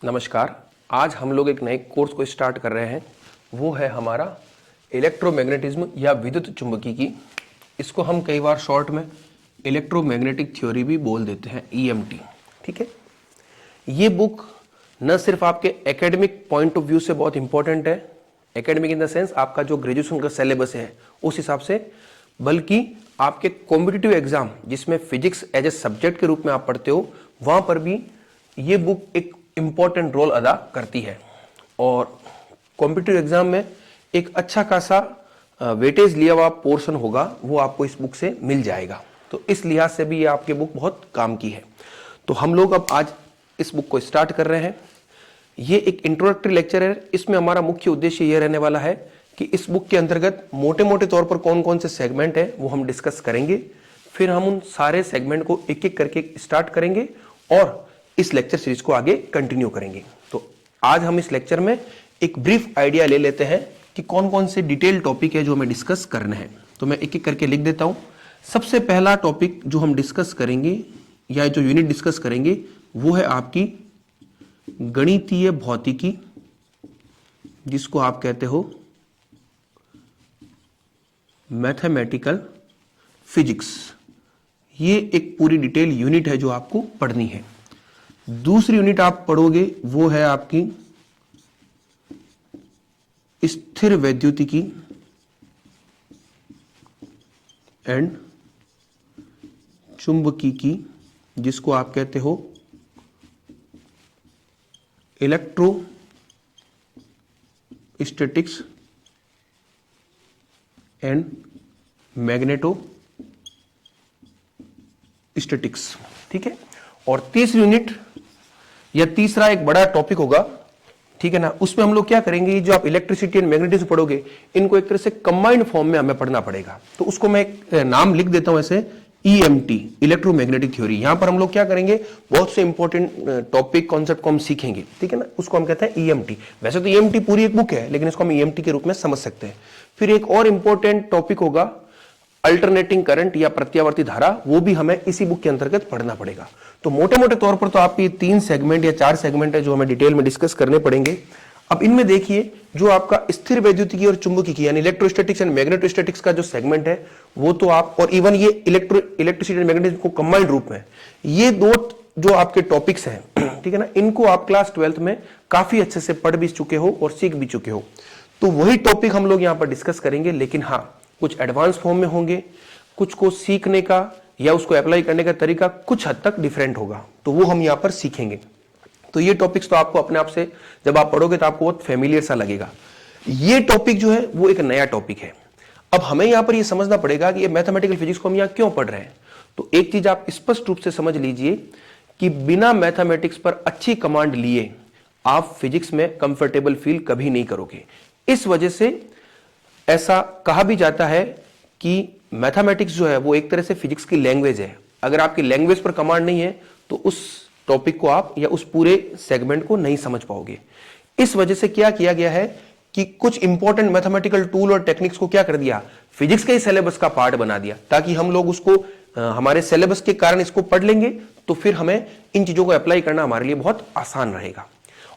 नमस्कार। आज हम लोग एक नए कोर्स को स्टार्ट कर रहे हैं। वो है हमारा इलेक्ट्रोमैग्नेटिज्म या विद्युत चुंबकीय। इसको हम कई बार शॉर्ट में इलेक्ट्रोमैग्नेटिक थ्योरी भी बोल देते हैं, EMT। ठीक है, ये बुक न सिर्फ आपके एकेडमिक पॉइंट ऑफ व्यू से बहुत इंपॉर्टेंट है, एकेडमिक इन द सेंस आपका जो ग्रेजुएशन का सिलेबस है उस हिसाब से, बल्कि आपके कॉम्पिटिटिव एग्जाम जिसमें फिजिक्स एज ए सब्जेक्ट के रूप में आप पढ़ते हो, वहां पर भी ये बुक एक इंपॉर्टेंट रोल अदा करती है। और कॉम्पिटिटिव एग्जाम में एक अच्छा खासा वेटेज लिया हुआ पोर्शन होगा, वो आपको इस बुक से मिल जाएगा। तो इस लिहाज से भी ये आपकी बुक बहुत काम की है। तो हम लोग अब आज इस बुक को स्टार्ट कर रहे हैं। ये एक इंट्रोडक्टरी लेक्चर है। इसमें हमारा मुख्य उद्देश्य ये रहने वाला है कि इस बुक के अंतर्गत मोटे मोटे तौर पर कौन कौन से सेगमेंट है वो हम डिस्कस करेंगे। फिर हम उन सारे सेगमेंट को एक एक करके स्टार्ट करेंगे और इस लेक्चर सीरीज को आगे कंटिन्यू करेंगे। तो आज हम इस लेक्चर में एक ब्रीफ आइडिया ले लेते हैं कि कौन कौन से डिटेल टॉपिक है जो हमें डिस्कस करने हैं। तो मैं एक एक करके लिख देता हूं। सबसे पहला टॉपिक जो हम डिस्कस करेंगे या जो यूनिट डिस्कस करेंगे वो है आपकी गणितीय भौतिकी, जिसको आप कहते हो मैथमेटिकल फिजिक्स। ये एक पूरी डिटेल यूनिट है जो आपको पढ़नी है। दूसरी यूनिट आप पढ़ोगे वो है आपकी स्थिर वैद्युतिकी एंड चुंबकीय, जिसको आप कहते हो इलेक्ट्रोस्टैटिक्स एंड मैग्नेटोस्टैटिक्स। ठीक है। और तीसरी यूनिट या तीसरा एक बड़ा टॉपिक होगा, ठीक है ना, उसमें हम लोग क्या करेंगे, जो आप इलेक्ट्रिसिटी एंड मैग्नेटिज्म पढ़ोगे इनको एक तरह से कंबाइंड फॉर्म में हमें पढ़ना पड़ेगा। तो उसको मैं एक नाम लिख देता हूं ऐसे, EMT, इलेक्ट्रोमैग्नेटिक थ्योरी। यहां पर हम लोग क्या करेंगे, बहुत से इंपॉर्टेंट टॉपिक कॉन्सेप्ट को हम सीखेंगे, ठीक है ना। उसको हम कहते हैं EMT। वैसे तो EMT पूरी एक बुक है, लेकिन इसको हम EMT के रूप में समझ सकते हैं। फिर एक और इंपॉर्टेंट टॉपिक होगा अल्टरनेटिंग करंट या प्रत्यावर्ती धारा, वो भी हमें इसी बुक के अंतर्गत पढ़ना पड़ेगा। तो मोटे मोटे तौर पर तो आपके 3 सेगमेंट या 4 सेगमेंट है जो हमें डिटेल में डिस्कस करने पड़ेंगे। अब इनमें देखिए, जो आपका स्थिर वैद्युतिकी और चुंबकीय यानी इलेक्ट्रोस्टैटिक्स एंड मैग्नेटोस्टैटिक्स का जो सेगमेंट है वो तो आप, और इवन ये इलेक्ट्रिसिटी एंड मैग्नेटिज्म को कंबाइंड रूप में, ये दो जो आपके टॉपिक्स हैं, ठीक है ना, इनको आप क्लास 12th में काफी अच्छे से पढ़ भी चुके हो और सीख भी चुके हो। तो वही टॉपिक हम लोग यहां पर डिस्कस करेंगे, लेकिन हाँ, कुछ एडवांस फॉर्म में होंगे, कुछ को सीखने का या उसको अप्लाई करने का तरीका कुछ हद तक डिफरेंट होगा, तो वो हम यहां पर सीखेंगे। तो ये टॉपिक्स तो आपको अपने आप से जब आप पढ़ोगे तो आपको बहुत फेमिलियर सा लगेगा। ये टॉपिक जो है वो एक नया टॉपिक है। अब हमें यहां पर ये समझना पड़ेगा कि ये मैथमेटिकल फिजिक्स को हम यहां क्यों पढ़ रहे हैं। तो एक चीज आप स्पष्ट रूप से समझ लीजिए कि बिना मैथमेटिक्स पर अच्छी कमांड लिए आप फिजिक्स में कंफर्टेबल फील कभी नहीं करोगे। इस वजह से ऐसा कहा भी जाता है कि मैथमेटिक्स जो है वो एक तरह से फिजिक्स की लैंग्वेज है। अगर आपकी लैंग्वेज पर कमांड नहीं है तो उस टॉपिक को आप या उस पूरे सेगमेंट को नहीं समझ पाओगे। इस वजह से क्या किया गया है कि कुछ इंपॉर्टेंट मैथमेटिकल टूल और टेक्निक्स को क्या कर दिया, फिजिक्स के सिलेबस का पार्ट बना दिया, ताकि हम लोग उसको हमारे सिलेबस के कारण इसको पढ़ लेंगे तो फिर हमें इन चीजों को अप्लाई करना हमारे लिए बहुत आसान रहेगा।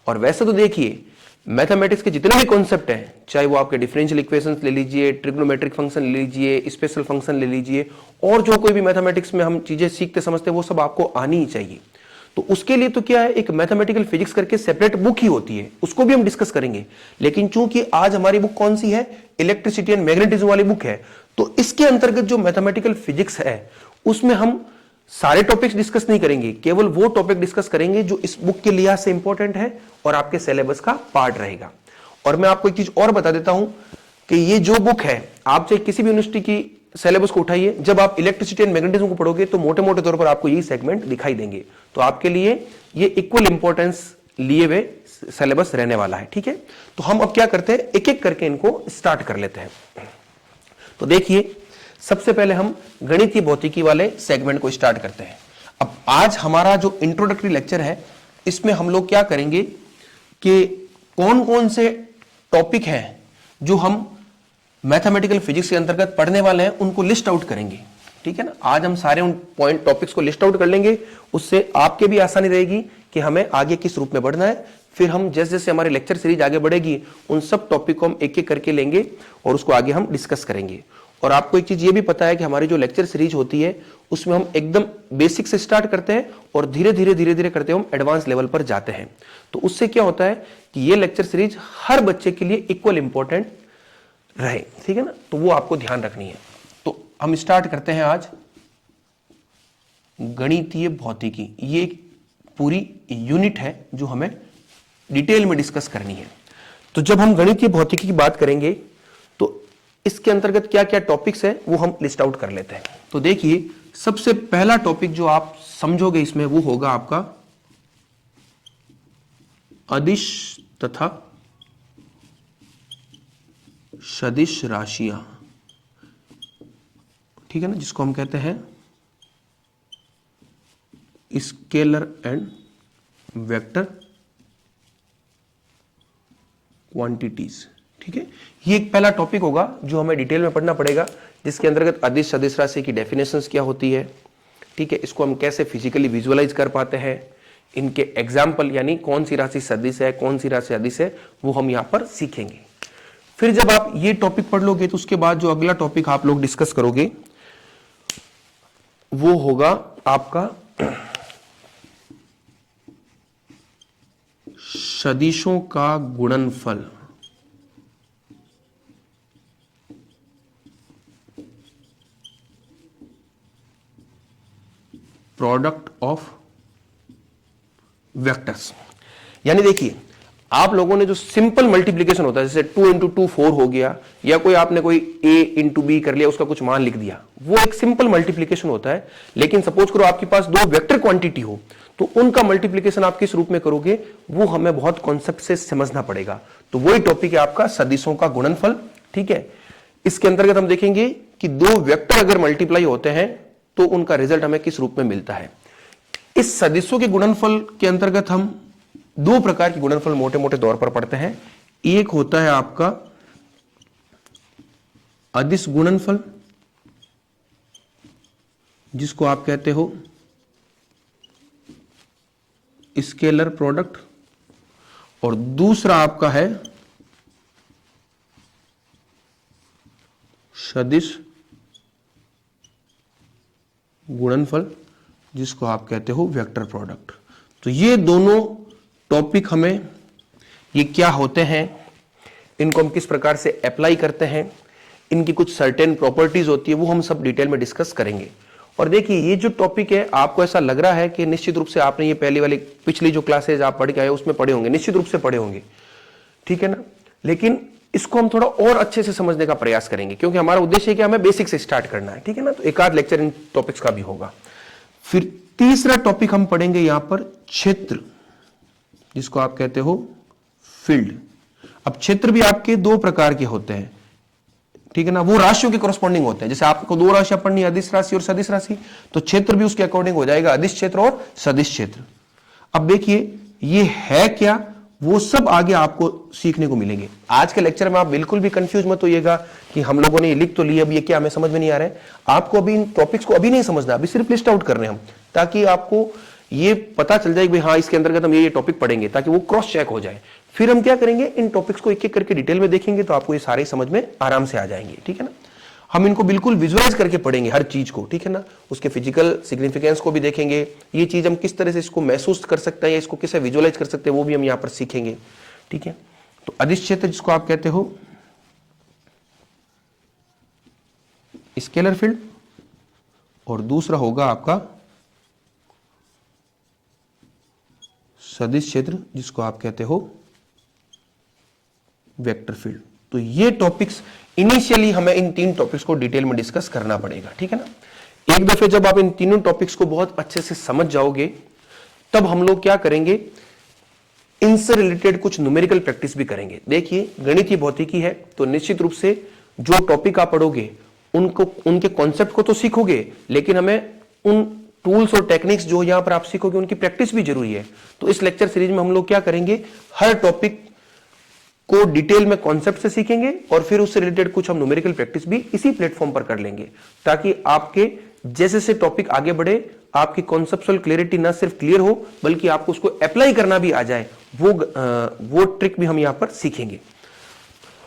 और वैसे तो देखिए, मैथमेटिक्स के जितने भी कॉन्सेप्ट हैं, चाहे वो आपके डिफरेंशियल इक्वेशंस ले लीजिए, ट्रिग्नोमेट्रिक फंक्शन ले लीजिए, स्पेशल फंक्शन ले लीजिए, और जो कोई भी मैथमेटिक्स में हम चीजें सीखते समझते वो सब आपको आनी ही चाहिए। तो उसके लिए तो क्या है, एक मैथमेटिकल फिजिक्स करके सेपरेट बुक ही होती है, उसको भी हम डिस्कस करेंगे। लेकिन चूंकि आज हमारी बुक कौन सी है, इलेक्ट्रिसिटी एंड मैग्नेटिज्म वाली बुक है, तो इसके अंतर्गत जो मैथमेटिकल फिजिक्स है उसमें हम सारे टॉपिक्स डिस्कस नहीं करेंगे, केवल वो टॉपिक डिस्कस करेंगे जो इस बुक के लिहाज से इंपॉर्टेंट है और आपके सिलेबस का पार्ट रहेगा। और मैं आपको एक चीज और बता देता हूं कि ये जो बुक है, आप चाहे किसी भी यूनिवर्सिटी की सिलेबस को उठाइए, जब आप इलेक्ट्रिसिटी एंड मैग्नेटिज्म को पढ़ोगे तो मोटे मोटे तौर पर आपको यही सेगमेंट दिखाई देंगे। तो आपके लिए ये इक्वल इंपॉर्टेंस लिए हुए सिलेबस रहने वाला है, ठीक है। तो हम अब क्या करते हैं, एक एक करके इनको स्टार्ट कर लेते हैं। तो देखिए, सबसे पहले हम गणितीय भौतिकी वाले सेगमेंट को स्टार्ट करते हैं। अब आज हमारा जो इंट्रोडक्टरी लेक्चर है, इसमें हम लोग क्या करेंगे कि कौन कौन से टॉपिक हैं जो हम मैथमेटिकल फिजिक्स के अंतर्गत पढ़ने वाले हैं उनको लिस्ट आउट करेंगे, ठीक है ना। आज हम सारे उन पॉइंट टॉपिक्स को लिस्ट आउट कर लेंगे, उससे आपके भी आसानी रहेगी कि हमें आगे किस रूप में बढ़ना है। फिर हम जैसे जैसे हमारी लेक्चर सीरीज आगे बढ़ेगी उन सब टॉपिक को हम एक एक करके लेंगे और उसको आगे हम डिस्कस करेंगे। और आपको एक चीज ये भी पता है कि हमारी जो लेक्चर सीरीज होती है उसमें हम एकदम बेसिक से स्टार्ट करते हैं और धीरे धीरे करते हम एडवांस लेवल पर जाते हैं। तो उससे क्या होता है कि ये लेक्चर सीरीज हर बच्चे के लिए इक्वल इंपॉर्टेंट रहे, ठीक है ना। तो वो आपको ध्यान रखनी है। तो हम स्टार्ट करते हैं आज गणितीय भौतिकी। ये एक पूरी यूनिट है जो हमें डिटेल में डिस्कस करनी है। तो जब हम गणितीय भौतिकी की बात करेंगे तो इसके अंतर्गत क्या क्या टॉपिक्स है वो हम लिस्ट आउट कर लेते हैं। तो देखिए, सबसे पहला टॉपिक जो आप समझोगे इसमें वो होगा आपका अदिश तथा सदिश राशियां, ठीक है ना, जिसको हम कहते हैं स्केलर एंड वेक्टर क्वांटिटीज, ठीक है। ये एक पहला टॉपिक होगा जो हमें डिटेल में पढ़ना पड़ेगा, जिसके अंतर्गत अदिश सदिश राशि की डेफिनेशंस क्या होती है, ठीक है, इसको हम कैसे फिजिकली विजुअलाइज कर पाते हैं, इनके एग्जाम्पल यानी कौन सी राशि सदिश है कौन सी राशि अदिश है वो हम यहां पर सीखेंगे। फिर जब आप ये टॉपिक पढ़ लोगे तो उसके बाद जो अगला टॉपिक आप लोग डिस्कस करोगे वो होगा आपका सदिशों का गुणनफल, प्रोडक्ट ऑफ वेक्टर्स। यानी देखिए, आप लोगों ने जो सिंपल मल्टीप्लिकेशन होता है जैसे 2 इंटू 2 4 हो गया, या कोई आपने कोई a इंटू बी कर लिया उसका कुछ मान लिख दिया, वो एक सिंपल मल्टीप्लिकेशन होता है। लेकिन सपोज करो आपके पास दो वेक्टर क्वांटिटी हो तो उनका मल्टीप्लिकेशन आप किस रूप में करोगे वो हमें बहुत कॉन्सेप्ट से समझना पड़ेगा। तो वही टॉपिक है आपका सदिशों का गुणनफल, ठीक है। इसके अंतर्गत हम देखेंगे कि दो वेक्टर अगर मल्टीप्लाई होते हैं तो उनका रिजल्ट हमें किस रूप में मिलता है। इस सदिशों के गुणनफल के अंतर्गत हम दो प्रकार के गुणनफल मोटे मोटे तौर पर पढ़ते हैं। एक होता है आपका अदिश गुणनफल, जिसको आप कहते हो स्केलर प्रोडक्ट, और दूसरा आपका है सदिश गुणनफल, जिसको आप कहते हो वेक्टर प्रोडक्ट। तो ये दोनों टॉपिक हमें ये क्या होते हैं, इनको हम किस प्रकार से अप्लाई करते हैं, इनकी कुछ सर्टेन प्रॉपर्टीज होती है वो हम सब डिटेल में डिस्कस करेंगे। और देखिए, ये जो टॉपिक है आपको ऐसा लग रहा है कि निश्चित रूप से आपने ये पहली वाली पिछली जो क्लासेज आप पढ़ के आए उसमें पढ़े होंगे, निश्चित रूप से पढ़े होंगे, ठीक है ना। लेकिन इसको हम थोड़ा और अच्छे से समझने का प्रयास करेंगे क्योंकि हमारा उद्देश्य है कि हमें बेसिक से स्टार्ट करना है, ठीक है ना। तो एक आध लेक्चर इन टॉपिक्स का भी होगा। फिर तीसरा टॉपिक हम पढ़ेंगे यहां पर क्षेत्र, जिसको आप कहते हो फील्ड। अब क्षेत्र भी आपके दो प्रकार के होते हैं, ठीक है ना, वो राशियों के कॉरस्पॉन्डिंग होते हैं। जैसे आपको दो राशियां पढ़नी है, अदिश राशि और सदिश राशि, तो क्षेत्र भी उसके अकॉर्डिंग हो जाएगा, अदिश क्षेत्र और सदिश क्षेत्र। अब देखिए ये है क्या, वो सब आगे आपको सीखने को मिलेंगे। आज के लेक्चर में आप बिल्कुल भी कंफ्यूज मत होइएगा कि हम लोगों ने ये लिख तो लिया, अब ये क्या हमें समझ में नहीं आ रहा है। आपको अभी इन टॉपिक्स को अभी नहीं समझना, अभी सिर्फ लिस्ट आउट कर रहे हैं हम, ताकि आपको ये पता चल जाए कि हाँ इसके अंतर्गत हम ये टॉपिक पढ़ेंगे, ताकि वो क्रॉस चेक हो जाए। फिर हम क्या करेंगे, इन टॉपिक्स को एक एक करके डिटेल में देखेंगे तो आपको ये सारे समझ में आराम से आ जाएंगे, ठीक है ना। हम इनको बिल्कुल विजुअलाइज करके पढ़ेंगे हर चीज को, ठीक है ना। उसके फिजिकल सिग्निफिकेंस को भी देखेंगे, ये चीज हम किस तरह से इसको महसूस कर सकते हैं या इसको कैसे विजुअलाइज कर सकते हैं वो भी हम यहां पर सीखेंगे, ठीक है। तो अदिश क्षेत्र जिसको आप कहते हो स्केलर फील्ड, और दूसरा होगा आपका सदिश क्षेत्र जिसको आप कहते हो वेक्टर फील्ड। तो ये टॉपिक्स इनिशियली हमें इन तीन टॉपिक्स को डिटेल में डिस्कस करना पड़ेगा, ठीक है ना। एक दफे जब आप इन तीनों टॉपिक्स को बहुत अच्छे से समझ जाओगे तब हम लोग क्या करेंगे, इनसे रिलेटेड कुछ न्यूमेरिकल प्रैक्टिस भी करेंगे। देखिए, गणितीय भौतिकी है तो निश्चित रूप से जो टॉपिक आप पढ़ोगे उनको उनके कॉन्सेप्ट को तो सीखोगे, लेकिन हमें उन टूल्स और टेक्निक्स जो यहां पर आप सीखोगे उनकी प्रैक्टिस भी जरूरी है। तो इस लेक्चर सीरीज में हम लोग क्या करेंगे, हर टॉपिक को डिटेल में कॉन्सेप्ट से सीखेंगे और फिर उससे रिलेटेड कुछ हम न्यूमेरिकल प्रैक्टिस भी इसी प्लेटफॉर्म पर कर लेंगे, ताकि आपके जैसे जैसे टॉपिक आगे बढ़े आपकी कॉन्सेप्चुअल क्लैरिटी ना सिर्फ क्लियर हो बल्कि आपको उसको अप्लाई करना भी आ जाए, वो ट्रिक भी हम यहां पर सीखेंगे।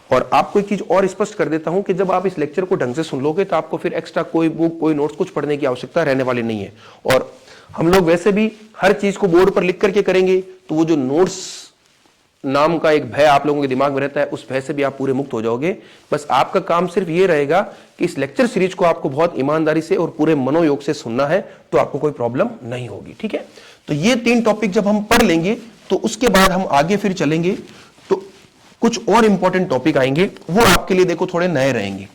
और आपको एक चीज और स्पष्ट कर देता हूं कि जब आप इस लेक्चर को ढंग से सुन लोगे तो आपको फिर एक्स्ट्रा कोई बुक कोई नोट्स कुछ पढ़ने की आवश्यकता रहने वाली नहीं है। और हम लोग वैसे भी हर चीज को बोर्ड पर लिख करके करेंगे, तो वो जो नोट्स नाम का एक भय आप लोगों के दिमाग में रहता है, उस भय से भी आप पूरे मुक्त हो जाओगे। बस आपका काम सिर्फ ये रहेगा कि इस लेक्चर सीरीज को आपको बहुत ईमानदारी से और पूरे मनोयोग से सुनना है, तो आपको कोई प्रॉब्लम नहीं होगी। ठीक है, तो ये 3 टॉपिक जब हम पढ़ लेंगे तो उसके बाद हम आगे फिर चलेंगे, तो कुछ और इंपॉर्टेंट टॉपिक आएंगे, वो आपके लिए देखो थोड़े नए रहेंगे।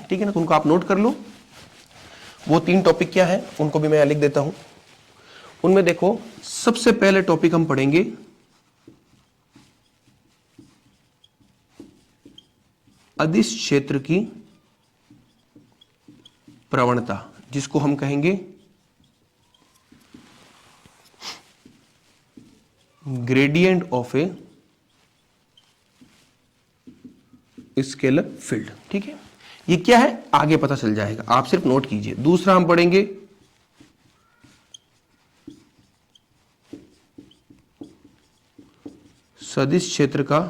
ठीक है ना, तो उनको आप नोट कर लो। वो 3 टॉपिक क्या है उनको भी मैं यहां लिख देता हूं। उनमें देखो सबसे पहले टॉपिक हम पढ़ेंगे अदिश क्षेत्र की प्रवणता, जिसको हम कहेंगे gradient of a scalar field. ठीक है, ये क्या है आगे पता चल जाएगा, आप सिर्फ नोट कीजिए। दूसरा हम पढ़ेंगे सदिश क्षेत्र का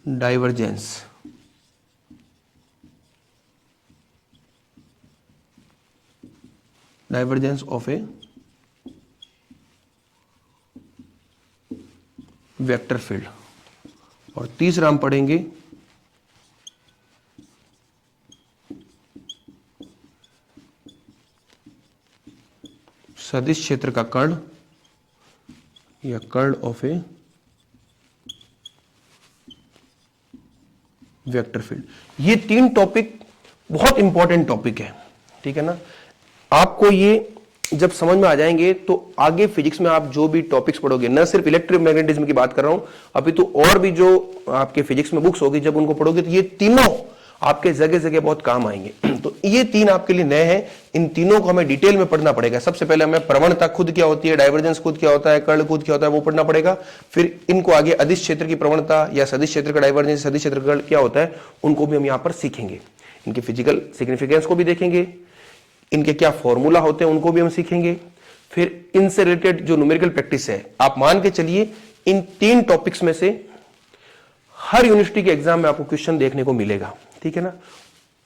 divergence. Divergence of A vector field. और तीसरा हम पढ़ेंगे सदिश क्षेत्र का कर्ण या कर्ण ऑफ ए वेक्टर फील्ड। ये 3 टॉपिक बहुत इंपॉर्टेंट टॉपिक है। ठीक है ना, आपको ये जब समझ में आ जाएंगे तो आगे फिजिक्स में आप जो भी टॉपिक्स पढ़ोगे, न सिर्फ इलेक्ट्रोमैग्नेटिज्म की बात कर रहा हूं अभी, तो और भी जो आपके फिजिक्स में बुक्स होगी जब उनको पढ़ोगे तो ये तीनों आपके जगह जगह बहुत काम आएंगे। तो ये 3 आपके लिए नए हैं, इन तीनों को हमें डिटेल में पढ़ना पड़ेगा। सबसे पहले हमें प्रवणता खुद क्या होती है, डाइवर्जेंस खुद क्या होता है, कर्ण खुद क्या होता है, वो पढ़ना पड़ेगा। फिर इनको आगे अदिश क्षेत्र की प्रवणता या सदिश क्षेत्र का डाइवर्जेंस, सदिश क्षेत्र का कर्ण क्या होता है, उनको भी हम यहां पर सीखेंगे। इनके फिजिकल सिग्निफिकेंस को भी देखेंगे, इनके क्या फॉर्मूला होते हैं उनको भी हम सीखेंगे। फिर इनसे रिलेटेड जो न्यूमेरिकल प्रैक्टिस है, आप मान के चलिए इन 3 टॉपिक्स में से हर यूनिवर्सिटी के एग्जाम में आपको क्वेश्चन देखने को मिलेगा। ठीक है ना,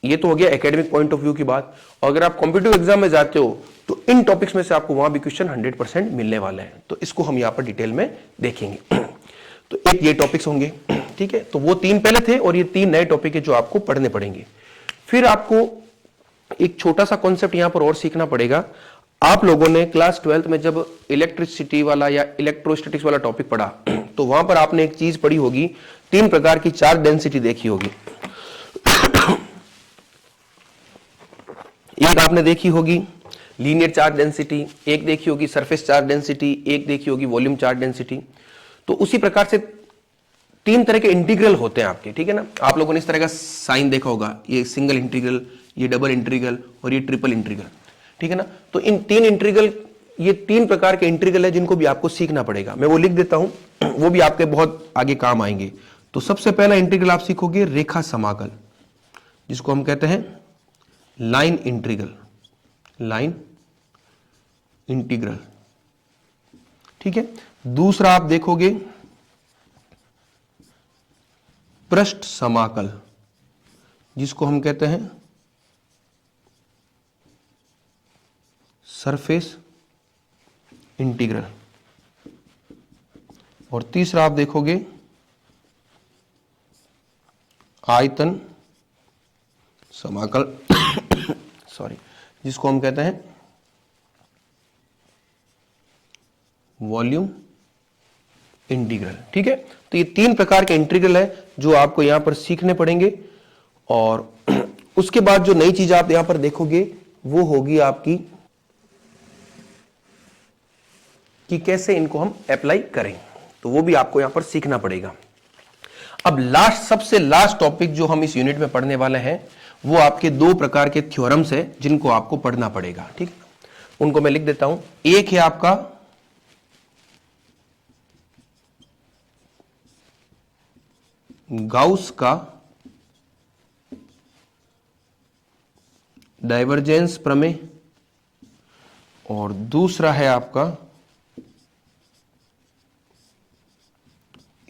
ये तो हो गया एकेडमिक पॉइंट ऑफ व्यू की बात। और अगर आप कॉम्पिटिटिव एग्जाम में जाते हो तो इन टॉपिक्स में से आपको वहां भी क्वेश्चन 100% मिलने वाले हैं, तो इसको हम यहां पर डिटेल में देखेंगे। तो एक ये टॉपिक्स होंगे। ठीक है, तो वो 3 पहले थे और ये 3 नए टॉपिक है जो आपको पढ़ने पड़ेंगे। फिर आपको एक छोटा सा कॉन्सेप्ट यहां पर और सीखना पड़ेगा। आप लोगों ने क्लास 12th में जब इलेक्ट्रिसिटी वाला या इलेक्ट्रोस्टैटिक्स वाला टॉपिक पढ़ा तो वहां पर आपने एक चीज पढ़ी होगी, 3 प्रकार की चार्ज डेंसिटी देखी होगी। एक आपने देखी होगी लीनियर चार्ज डेंसिटी, एक देखी होगी सरफेस चार्ज डेंसिटी, एक देखी होगी वॉल्यूम चार्ज डेंसिटी। तो उसी प्रकार से 3 तरह के इंटीग्रल होते हैं आपके। ठीक है ना, आप लोगों ने इस तरह का साइन देखा होगा, ये सिंगल इंटीग्रल, ये डबल इंटीग्रल और ये ट्रिपल इंटीग्रल। ठीक है ना, तो इन 3 इंटीग्रल, ये 3 प्रकार के इंटीग्रल है जिनको भी आपको सीखना पड़ेगा। मैं वो लिख देता हूं, वो भी आपके बहुत आगे काम आएंगे। तो सबसे पहला इंटीग्रल आप सीखोगे रेखा समाकल, जिसको हम कहते हैं लाइन इंटीग्रल। Line integral. ठीक है, दूसरा आप देखोगे पृष्ठ समाकल, जिसको हम कहते हैं सरफेस इंटीग्रल। और तीसरा आप देखोगे आयतन समाकल सॉरी, जिसको हम कहते हैं वॉल्यूम इंटीग्रल। ठीक है, तो ये 3 प्रकार के इंटीग्रल है जो आपको यहां पर सीखने पड़ेंगे। और उसके बाद जो नई चीज आप यहां पर देखोगे वो होगी आपकी कि कैसे इनको हम अप्लाई करें, तो वो भी आपको यहां पर सीखना पड़ेगा। अब लास्ट, सबसे लास्ट टॉपिक जो हम इस यूनिट में पढ़ने वाले हैं वो आपके 2 प्रकार के थ्योरम्स है जिनको आपको पढ़ना पड़ेगा। ठीक है, उनको मैं लिख देता हूं। एक है आपका गाउस का डाइवर्जेंस प्रमेय, और दूसरा है आपका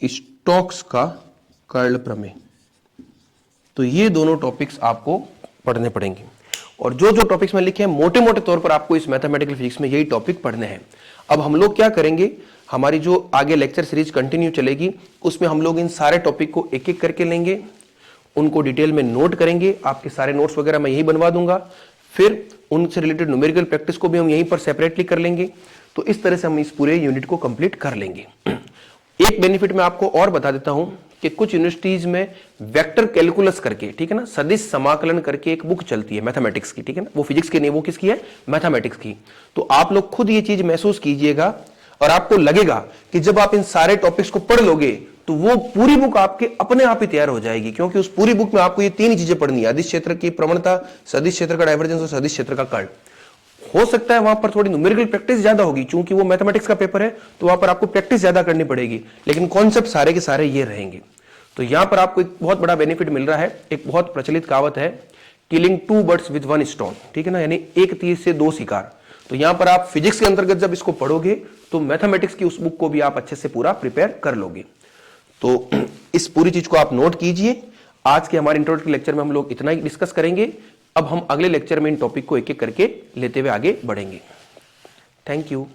स्टोक्स का कर्ल प्रमेय। तो ये दोनों टॉपिक्स आपको पढ़ने पड़ेंगे, और जो जो टॉपिक्स में लिखे हैं मोटे मोटे तौर पर आपको इस मैथमेटिकल फिजिक्स में यही टॉपिक पढ़ने हैं। अब हम लोग क्या करेंगे, हमारी जो आगे लेक्चर सीरीज कंटिन्यू चलेगी उसमें हम लोग इन सारे टॉपिक को एक एक करके लेंगे, उनको डिटेल में नोट करेंगे। आपके सारे नोट्स वगैरह मैं यही बनवा दूंगा, फिर उनसे रिलेटेड न्यूमेरिकल प्रैक्टिस को भी हम यहीं पर सेपरेटली कर लेंगे। तो इस तरह से हम इस पूरे यूनिट को कंप्लीट कर लेंगे। एक बेनिफिट मैं आपको और बता देता हूं कि कुछ यूनिवर्सिटीज में वेक्टर कैलकुलस करके, ठीक है ना, सदिश समाकलन करके एक बुक चलती है मैथमेटिक्स की, ठीक है ना, वो फिजिक्स की नहीं, वो किसकी है, मैथमेटिक्स की। तो आप लोग खुद ये चीज महसूस कीजिएगा और आपको लगेगा कि जब आप इन सारे टॉपिक्स को पढ़ लोगे तो वो पूरी बुक आपके अपने आप ही तैयार हो जाएगी, क्योंकि उस पूरी बुक में आपको ये तीन चीजें पढ़नी है, अदिश क्षेत्र की प्रवणता, सदिश क्षेत्र का डाइवर्जेंस और सदिश क्षेत्र का कर्ल। हो सकता है वहां पर थोड़ी न्यूमेरिकल प्रैक्टिस ज्यादा होगी, क्योंकि वो मैथमेटिक्स का पेपर है, तो वहां पर आपको प्रैक्टिस ज्यादा करनी पड़ेगी, लेकिन कॉन्सेप्ट सारे के सारे ये रहेंगे। तो यहां पर आपको एक बहुत बड़ा बेनिफिट मिल रहा है। एक बहुत प्रचलित कहावत है, killing two birds with one stone, ठीक है ना, यानी एक तीर से दो शिकार। तो यहां पर आप फिजिक्स के अंतर्गत जब इसको पढ़ोगे तो मैथमेटिक्स की उस बुक को भी आप अच्छे से पूरा प्रिपेयर कर लोगे। तो इस पूरी चीज को आप नोट कीजिए। आज के हमारे इंट्रोडक्टरी लेक्चर में हम लोग इतना ही डिस्कस करेंगे। अब हम अगले लेक्चर में इन टॉपिक को एक एक करके लेते हुए आगे बढ़ेंगे। Thank you.